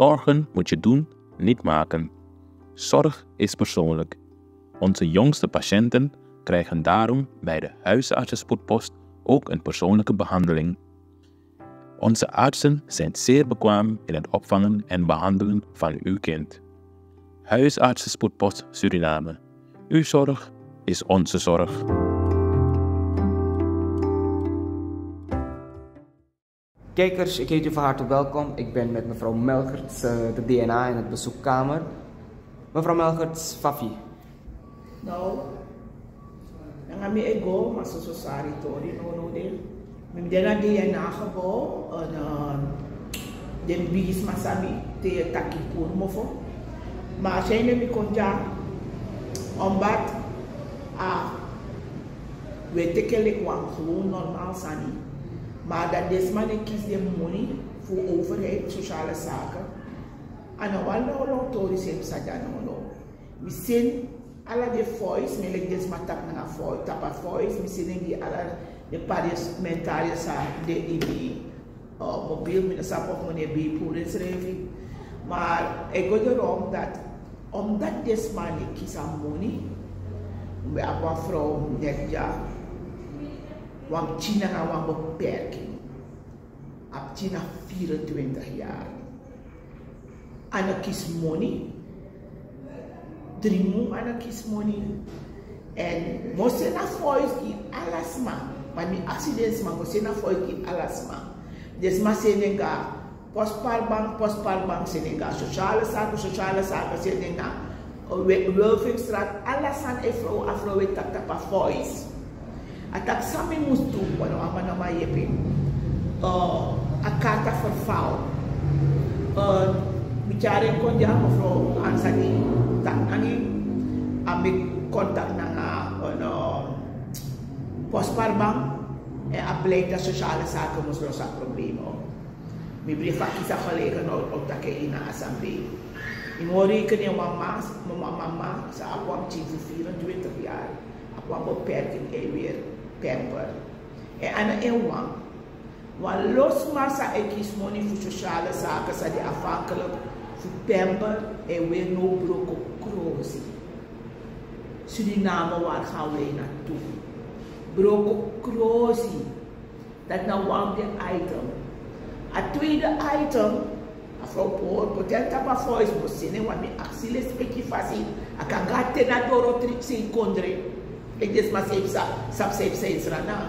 Zorgen moet je doen, niet maken. Zorg is persoonlijk. Onze jongste patiënten krijgen daarom bij de huisartsenspoedpost ook een persoonlijke behandeling. Onze artsen zijn zeer bekwaam in het opvangen en behandelen van uw kind. Huisartsenspoedpost Suriname. Uw zorg is onze zorg. Kijkers, ik heet u van harte welkom. Ik ben met mevrouw Melgerts, de DNA in het bezoekkamer. Mevrouw Melgerts, Fafi. Nou, dan ga ik go, maar zo sorry tori no de. Met de DNA gebouw en de bigis masabi te taki kurmofo. Maar als je nu komt ja, omdat we tekenen gewoon normaal zijn. Maar dat deze man kiest de money voor overheid, sociale zaken. En dan wel nog tori zijn saja no. We zien alle de voice, maar ik deze man tap na voice, tap voice. We zien die alle de parlementariërs de die mobiel met de sap of meneer B voor inschrijving. Maar ik ga erom dat omdat deze man kiest aan money, we hebben een vrouw net ja. Want China heeft een beperking. Op China 24 jaar. En dan kies money. 3 maanden en dan kies money. En moest je naar voice in alles maar. Maar mijn accidents maar moest je naar voice in alles maar. Dus maar Senegal. Postpalbank Senegal. Sociale zaken Senegal. Wilfingstraat. Alles aan afro we tap voice. Atak sami moest doen, wat we nou maar hebben. Een kaart verval. Bicara kon ja mevrouw Ansani, tak nangi, ambil contact naar postpalbank en blijkt dat sociale zaken moest lossen problemen. Mijn brief had kiezen gelegen op dat in de assemblee. Ik hoor rekenen mama, ze kwam 24 jaar, kwam beperking weer. Pamper. En aan de eenwang. Want los maar sa ik kies money voor sociale zaken, sa die afhankelijk voor pamper en weer no broko krozi. Suriname, waar gaan wij naartoe? Broko krozi. Dat nou one item. Het tweede item, afro poor, potent op een voice moest zien, want mijn actie is beetje facile. Ik kan gaan ten door het zien kondre. Ik dus maar safe zijn rana.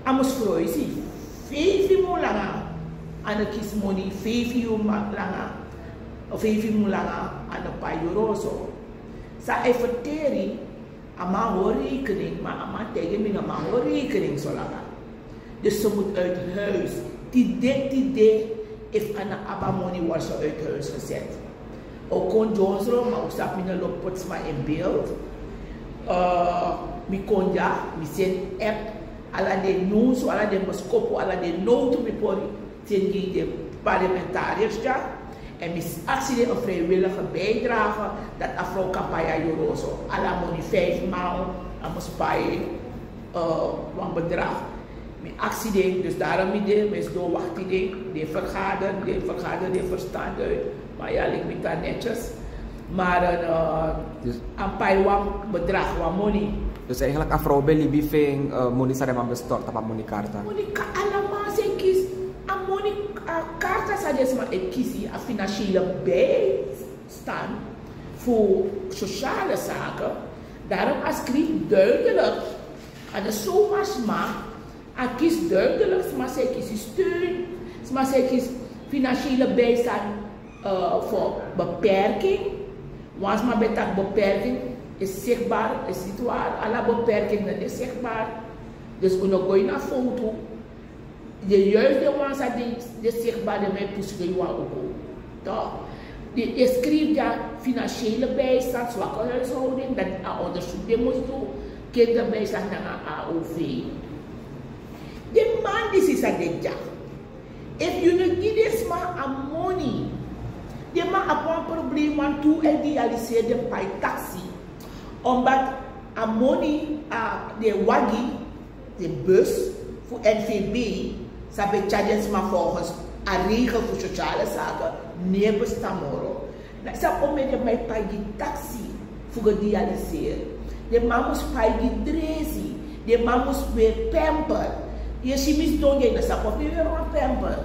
Amos vroeisi, 5 jaar lang aan de kies money, 5 jaar lang, of 5 jaar lang aan de payoroso. Sa effortering, ama hoor rekening, maar ama tegen me ama hoor rekening zo lang. Dus ze moet uit huis. Die heeft aan de abba money wordt ze uit huis gezet. Ook kon Jonesro, maar ook staat me nog pots maar in beeld. Mi konja, mi sen app, ala de news, ala de moskopo, ala de noten bepori, ten die de parlementariërs ja. En mi actie een vrijwillige bijdrage dat afro campagne Joroso, ala moni 5 maal, amos bij een bedrag. Mi actie dus daarom mi de, mes do wacht de vergader, de verstand uit, maar ja, ik ben daar netjes. Maar een paar bedrag, wat money. Dus eigenlijk afro beli bifing money sarema bestort apa money karta. Money allemaal zijn kies. A money karta sa des maar ik kies een financiële bijstand voor sociale zaken. Daarom als schrijf duidelijk. En de zomaar maar kies duidelijk, maar zij kies steun, maar zij kies financiële bijstand voor beperking. Want maar bij dat beperking is zichtbaar, is niet waar. Alle beperkingen is zichtbaar. Dus we gaan naar een foto. De juiste ones die zichtbaar de mij pushen ook. Toch? Je schrijft ja financiële bijstand, zwakke huishouding, dat een onderzoek die moet doen. Kinderbijstand naar een AOV. De man die is aan dit jaar. If you don't give this man a money, die man heeft een probleem want toe idealiseerde bij taxi. Omdat a money, de waggie, de bus voor NVB, ze hebben charges maar volgens een regel voor sociale zaken, niet bestaan moro. Dat is om met mij pagi taxi voor gedialiseerd. De man moest pagi dresi, de man moest weer pamper. Je ziet mis doen je dat of niet weer een pamper.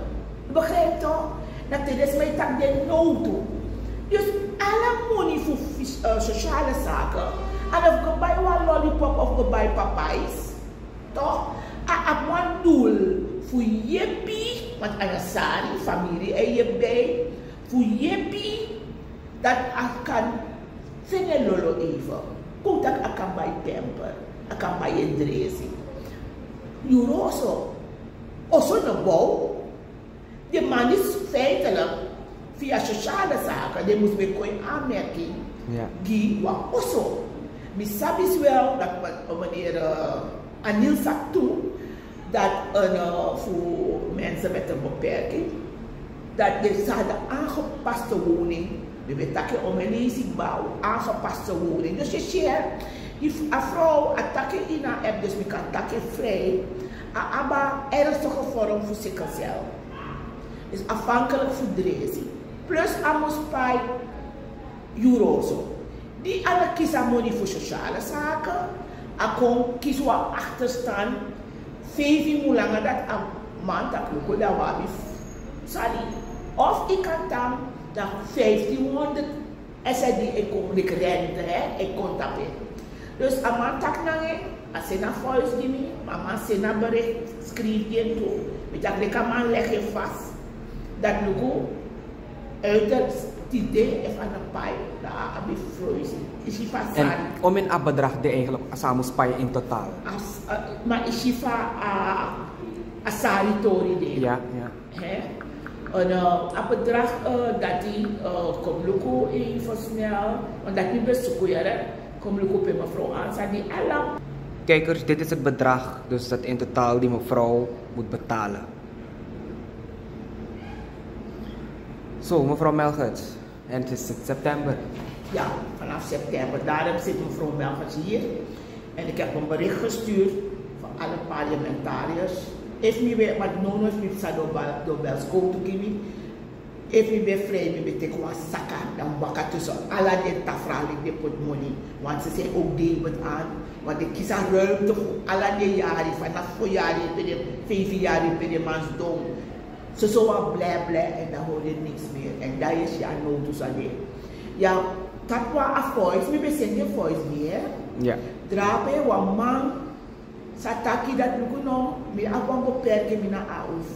Begrijp toch? Dat is mij tak de nood. Dus alle money voor sociale zaken. En of je bij een lollipop of je bij papais, toch? A een doel voor jeppie, want aan een sari, familie en je bij, voor jeppie, dat ik kan vinden lolo even. Komt dat ik kan bij temper, ik kan bij je dressing. Juroso, also de bouw, de man is feitelijk via sociale zaken, die moet weer een aanmerking. Die was also. Misabi is wel dat wanneer Anil zegt toe dat voor mensen met een beperking, dat ze hadden aangepaste woning, we weten om een lezingbouw, aangepaste woning. Dus je ziet, een vrouw attaque in haar app, dus we kan attaque vrij, maar ernstige vorm voor ziektezel. Dus afhankelijk van dressing. Plus amospij euro's. Die alle kiezen money voor sociale zaken. Akon kiezen wat achterstand. 5 moelanger dat een maand dat we dat wabi. Sorry. Of ik kan dan dat 1500 SID ik kom ik rente hè, ik kon tapen. Dus een maand tak nange, als ze naar voice die me, mama ze naar bericht schrijf je toe. Weet je dat man leg je vast. Dat lukt uit het idee van een paai, dat heb ik frozen. Is je vast en om een bedrag die eigenlijk samen sparen in totaal? Maar is je van een saritori deel? Ja. Een bedrag dat die komt lukken even snel, want dat niet best zo komt lukken bij mevrouw aan, die alle. Kijkers, dit is het bedrag dus dat in totaal die mevrouw moet betalen. Zo, mevrouw Melgerts, en het is september. Ja, vanaf september. Daarom zit mevrouw Melgerts hier. En ik heb een bericht gestuurd van alle parlementariërs. If me weer, maar no if me do belskoop to give me. If me weer vrij, me betek was saka, dan baka tussen alle de tafralik de put money. Want ze zijn ook debet aan. Want de kiezen ruimte voor alle de jaren, vanaf 4 jaar, 5 jaar per de mans dom. Ze zo wat blij en dan hoor je niks meer. En dat is ja notus alleen. Ja, dat was een voice, we zijn geen voice meer. Ja. Drape, wat man, sataki dat lukken nog, me abang beperken met een AOV.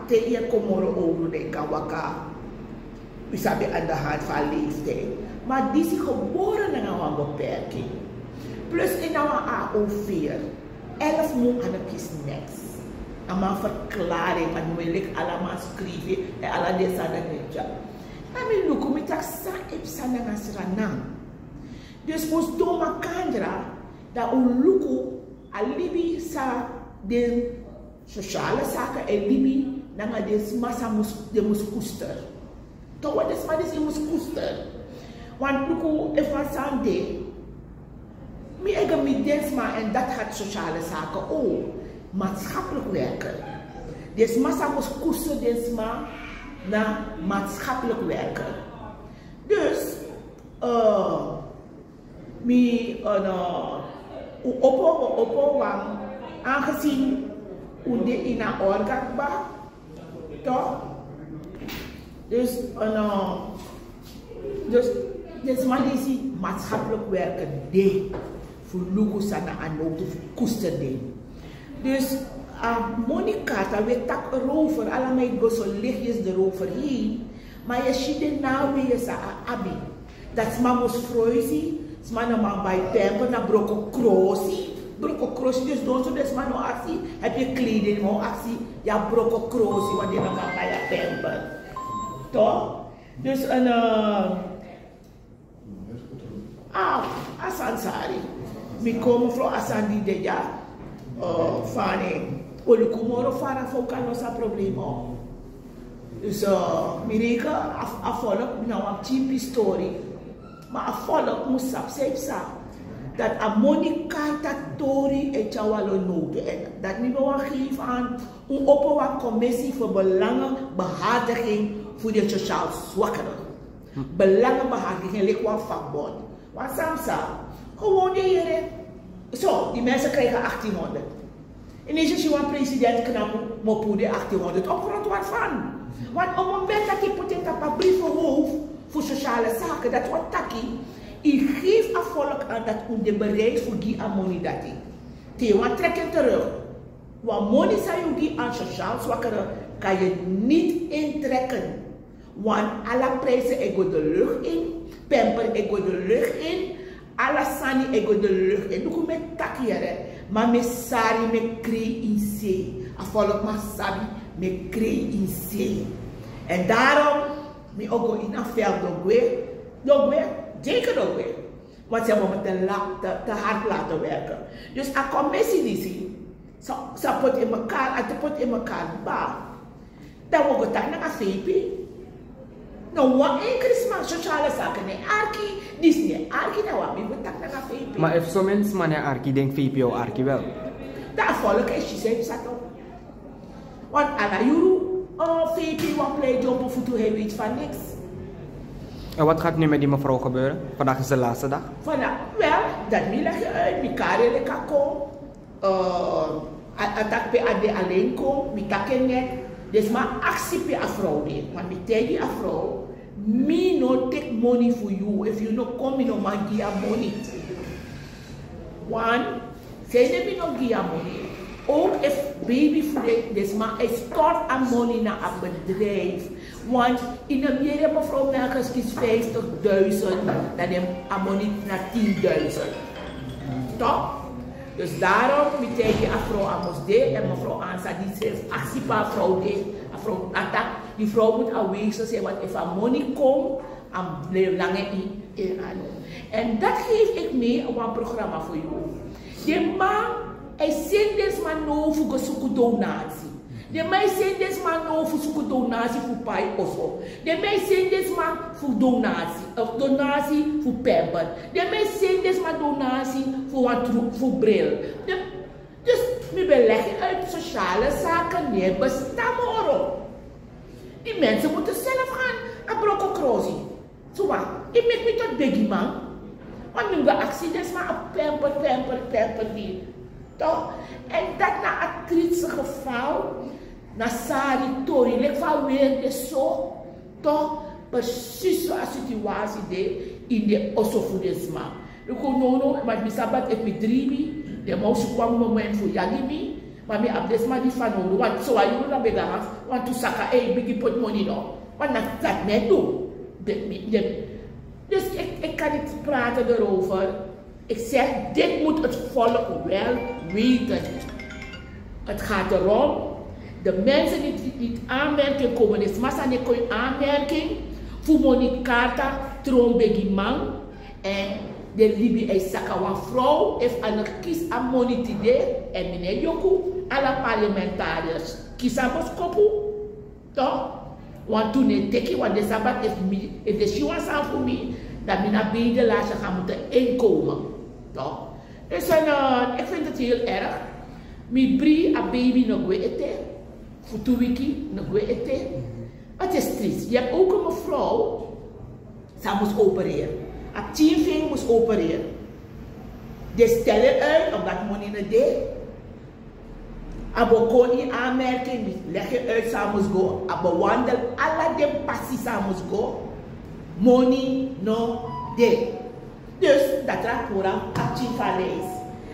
Te je komoro over de kawaka. We zijn aan de hand van leeftijd. Maar die is geboren in een beperking. Plus in een AOV, 11 moet aan de kies niks. Een verklaring, maar nu wil ik allemaal schrijven en alle deze dingen. En ik loop met dat zak op zijn nasranang. Dus ons doma kandra, dat we lopen alibi sa de sociale zaken en libi naar de massa de muskuster. Toch wat is maar de muskuster? Want lopen even aan de, mi eigen midensma en dat gaat sociale zaken ook. Maatschappelijk werken. Dus massa moest koersen desma naar maatschappelijk werken. Dus opo aangezien hoe in een orgaan ba, toch? Dus maar deze maatschappelijk werken de voor Lucas en Anote voor koester de. Dus Monica, we tak erover, allemaal go zo lichtjes erover heen, maar je ziet de naam weer sa abi. Dat is mamos froizi, is man man bij temper na broko krosi, dus doen zo dus man no actie, heb je kleding no actie, ja broko krosi, want je man bij je temper, toch? Dus een Asansari, mi komen vrouw Asandi de ja. Fane, olukumoro fara focano sa problema. Dus mireka afvolop nou een cheap story, maar afvolop moest sapsa dat a Monica tatori en etjawalo nodig. En dat niet wel geven aan een open commissie voor belangenbehartiging voor de sociaal zwakkeren. Belangenbehartiging ligt wel vakbond. Want Samsa, gewoon de heren. Zo, die mensen krijgen 1800. En is je een president knap mopu de 1800 op grond waarvan? Want op het moment dat je potent een brievenhoofd voor sociale zaken, dat wordt takkie. Je geeft een volk aan dat u de bereid voor die ammonie dat is. Te trekken terug. Want money zou je aan sociaal zwakkeren kan je niet intrekken. Want alle prijzen ego de lucht in, pamper ego de lucht in, alle sani ego de lucht in. Doe met takkieren, maar met sari met kree in zee. Afvallig maar sabi met kree in zee. En daarom, me ook in een veld dogwe, zeker dogwe. Want ze hebben me te hard laten werken. Dus een commissie die zie, ze put in elkaar, en put in elkaar baan. Dan wordt het dan naar VP. Nou, wat één Christmas sociale zaken, nee, Arki, die is niet Arki, nou, wat moet dat naar VP. Maar als zo'n mensen maar naar Arki denkt VP of Arki wel. Dat volk is je zelf zat op. Want alla juru, VP wat play job of toe hij weet van niks. En wat gaat nu met die mevrouw gebeuren? Vandaag is de laatste dag. Vandaag, wel, dat mi leg je uit, mi kare le kako. Atak pe ade alleen kom, mi taken net. Dus maar actie pe afro de. Want mi tegi afro, me no take money for you. If you no come, me no man give money. One, say me no give money. Ook if baby voeding, dus maar hij stort aan money naar een bedrijf. Want in een jaar mevrouw Melkers kiest 50.000, dan neemt aan money naar 10.000. Toch? Dus daarom moet je mevrouw Amos de en mevrouw Ansa die zegt actie per vrouw de. Mevrouw Atta, die vrouw moet aanwezig zijn, want als er money komt, dan blijft langer in aan. En dat geef ik mee op een programma voor jou. De man, hij zegt deze man no voor zoeken donatie. De mij zegt deze man no voor zoeken donatie voor pai osso. De mij zegt deze man voor donatie, of donatie voor pamper. De mij zegt deze man donatie voor bril. Dus we beleggen uit sociale zaken neer bestaan hoor. Die mensen moeten zelf gaan aan brokken krozi. Zo wat, ik maak me tot biggie man. Want nu de actie is maar een pamper die. Toch? En dat na een kritische geval, na Sari Tori, ik van weer is zo, toch? Precies zo'n situatie de in de osofoedisme. Ik kon no, maar mi sabat ik mi dreamy, de mouse kwam moment voor Yagimi, maar mi abdesma die van no, want zo ayo na begaas, want to saka biggie put money no, want dat net doen. Dus ik kan niet praten erover. Ik zeg, dit moet het volk wel weten. Het gaat erom, de mensen die niet aanmerking komen, is massa niet aanmerking, voor Monikata, Trombegi man, en de Libi is Sakawa vrouw, heeft aan de kies aan monitide, en meneer Joku, alle parlementariërs, kies aan Boskopu, toch? Want toen ik teki, want de Sabbat heeft de Shiwas aan voor mij, dat ik naar beide laatste gaan moeten inkomen. Toch? Dus ik vind het heel erg. Mijn brie a baby nog weet voor 2 weken nog weet. Het is triest. Je hebt ook een mevrouw, ze moest opereren. Haar teamving moest opereren. Die stellen uit omdat money niet deed. Abo kon in aanmerking, leg je uit, ze moest go. Abo wandel, alle de passie ze moest go. Money no deed. Dus dat raakt voor een actie van lees.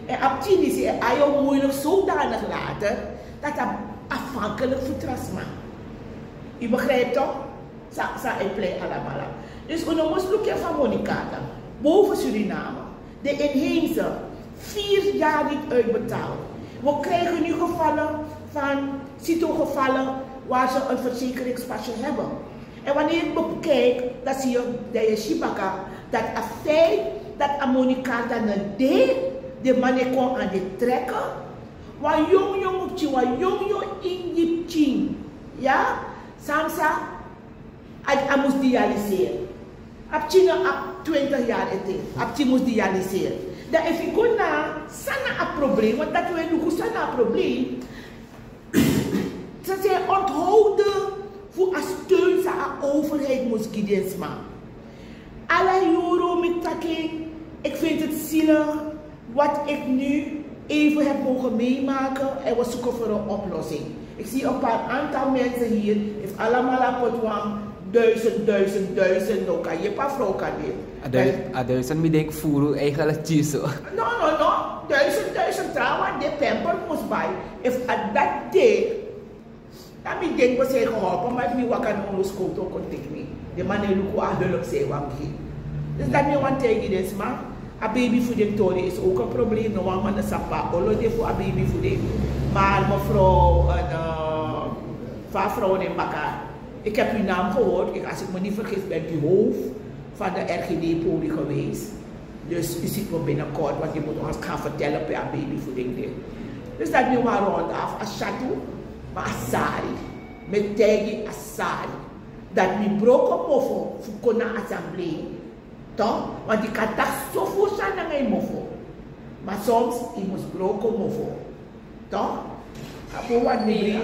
En actie is je moeilijk zodanig laten dat het afhankelijk voor trasma. Je begrijpt toch? Sa in play allemaal. Dus we moeten loeken van Monikata, boven Suriname, de inheemse 4 jaar niet uitbetaald. We krijgen nu gevallen van CITO-gevallen waar ze een verzekeringspasje hebben. En wanneer je het bekijkt, dan zie je dat je Shibaka, dat het feit dat Monikata niet deed, de mannen kon aan de trekken. Wat jong in die ching. Ja, Samsa, hij moest dialyseren. Ab 20 jaar het is, ab moest dialyseren. Dat if ik go na, sana een probleem, want dat we nu sana een probleem. Ze zijn onthouden voor een steun aan de overheid moest gieden. Alle euro met taking, ik vind het zielig wat ik nu even heb mogen meemaken en we zoeken voor een oplossing. Ik zie een paar aantal mensen hier, heeft allemaal apotwang, 1000, no kan je pa vrouw kan weer. 1000 mi denk voeren eigenlijk tjiso. No, 1000 trouwens, de pamper moest bij. If at that day, dan mi denk we zijn geholpen, maar ik kan ons koop ook contact me. De man die ook aan hulp zijn wat ik. Dus dat niet want tegen dit maar. A babyvoeding toren is ook een probleem. No one man is sapa olode voor a babyvoeding. Maar mevrouw, van vrouwen in elkaar. Ik heb uw naam gehoord. Als ik me niet vergis, bent u hoofd van de RGD-poli geweest. Dus u ziet me binnenkort, want je moet ons gaan vertellen bij a babyvoeding. Dus dat nu maar rondaf. Als chatu, maar asari. Met tegi asari. Dat we broken mofo voor de assemblee. Toch? Want die kan toch zo voor zijn dan een mofo. Maar soms, je moet broken mofo. Toch? Voor wanneer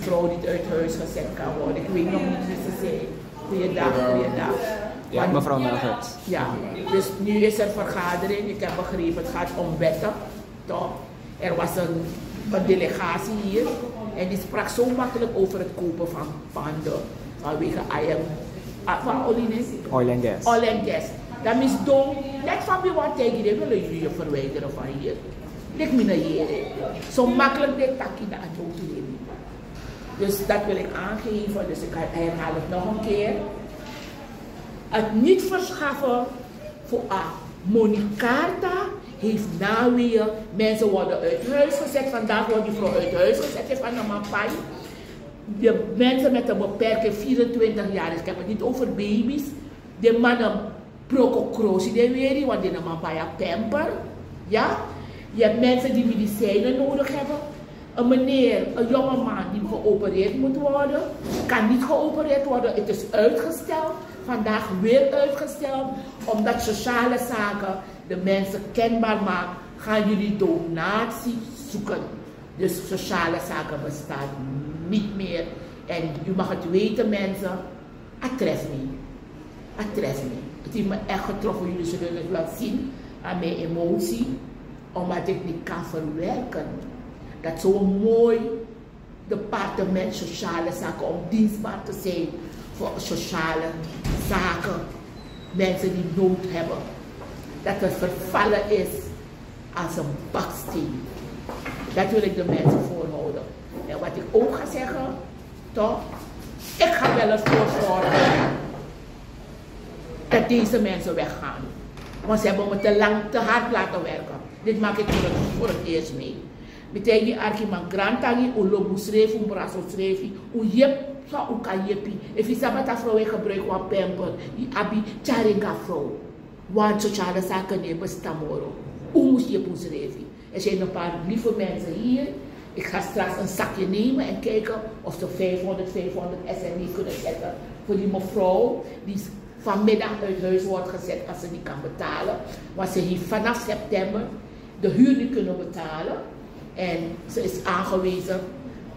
vrouw niet uit huis gezet kan worden. Ik weet nog niet wat ze zeggen. Goeiedag. Ja, mevrouw Melgerts. Ja, dus nu is er vergadering. Ik heb begrepen, het gaat om wetten. Toch? Er was een delegatie hier. En die sprak zo makkelijk over het kopen van panden. Vanwege van oil and gas. Oil and gas. Dat is dom. Net van wie wat tegen die willen jullie je verwijderen van hier. Lik me naar hier. Zo makkelijk dit takje daar aan te nemen. Dus dat wil ik aangeven. Dus ik herhaal het nog een keer. Het niet verschaffen voor Monicarta heeft naweer. Mensen worden uit huis gezet. Vandaag wordt die vrouw uit huis gezet van de Mapai. De mensen met een beperking 24 jaar, ik heb het niet over baby's. De mannen prococrosie de weer, want die man bij pamper. Ja? Je hebt mensen die medicijnen nodig hebben. Een meneer, een jonge man die geopereerd moet worden, kan niet geopereerd worden. Het is uitgesteld. Vandaag weer uitgesteld. Omdat sociale zaken de mensen kenbaar maken, gaan jullie donatie zoeken. Dus sociale zaken bestaan niet meer. En u mag het weten mensen, het treft me. Het treft me. Het heeft me echt getroffen, jullie zullen het wel zien aan mijn emotie. Omdat ik niet kan verwerken. Dat zo'n mooi departement sociale zaken om dienstbaar te zijn voor sociale zaken. Mensen die nood hebben. Dat het vervallen is als een baksteen. Dat wil ik de mensen voorhouden. En wat ik ook ga zeggen, toch? Ik ga wel ervoor zorgen dat deze mensen weggaan. Want ze hebben me te hard laten werken. Dit maak ik voor het eerst mee. Betekent dat man grantangi, u lobu schreef, u braso schreef, u jep, zo u kan jepi. If je sabata vrouw gebruikt wat pamper, je abi charinga vrouw. Want sociale zaken niet bestaan moro. U moet je schreef. Er zijn een paar lieve mensen hier. Ik ga straks een zakje nemen en kijken of ze 500 SNI kunnen zetten voor die mevrouw die vanmiddag uit huis wordt gezet als ze niet kan betalen. Want ze heeft vanaf september de huur niet kunnen betalen. En ze is aangewezen,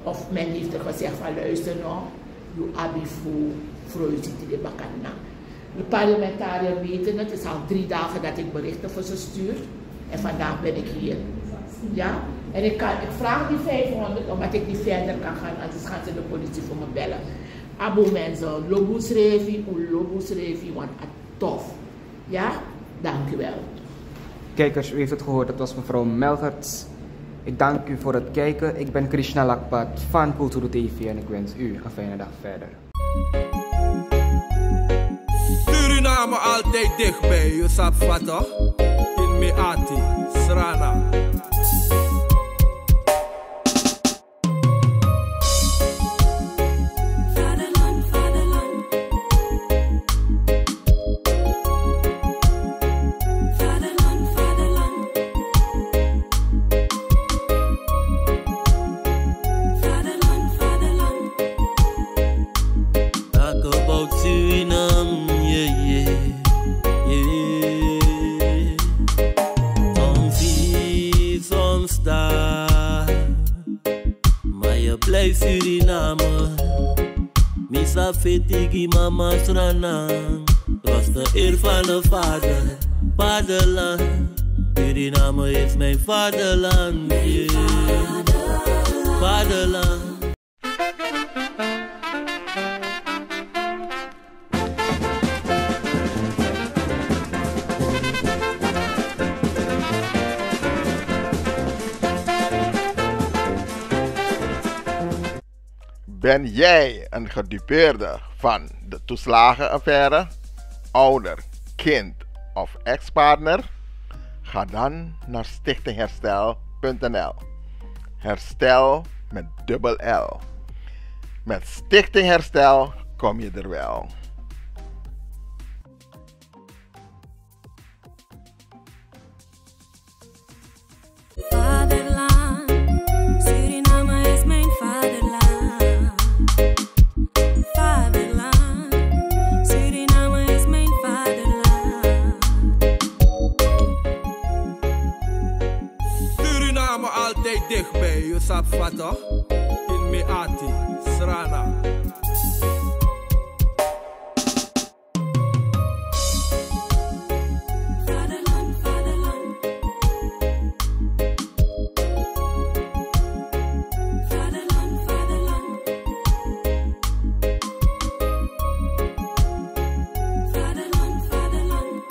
of men heeft er gezegd van luister nou, je abi voor ziet de bakana. De parlementariërs weten het, het is al 3 dagen dat ik berichten voor ze stuur. En vandaag ben ik hier. Ja? En ik vraag die 500 omdat ik niet verder kan gaan, anders gaan ze de politie voor me bellen. Abo mensen, lobus revi, want het tof. Ja? Dank u wel. Kijkers, u heeft het gehoord, dat was mevrouw Melgerts. Ik dank u voor het kijken. Ik ben Krishna Lakpat van Kulturu TV en ik wens u een fijne dag verder. Suriname altijd dichtbij, je sapt wat toch? In Meati, Srana. blijf Suriname. Misa fetigi mama Sranang. Het was de eer van de vader, vaderland. Suriname is mijn vaderland, yeah. Vaderland. Ben jij een gedupeerde van de toeslagenaffaire, ouder, kind of ex-partner? Ga dan naar stichtingherstel.nl. Herstel met dubbel L. Met Stichting Herstel kom je er wel. Vaderland, Suriname is mijn vaderland. Vaderland, Suriname is mijn vaderland. Suriname altijd dichtbij, je sap vato. In Meati, Srana. Vaderland, vaderland. Vaderland, vaderland. Vaderland, vaderland.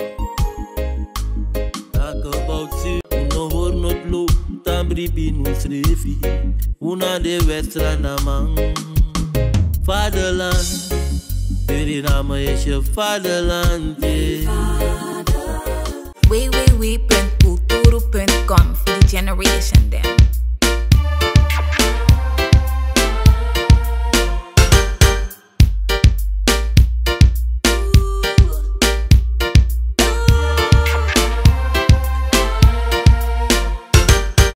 Talk about you, no hoor not loop, tambri binu srevi. Una de westra namang. Vaderland, Suriname is je vaderland, yeah. www.kulturu.com for the generation them.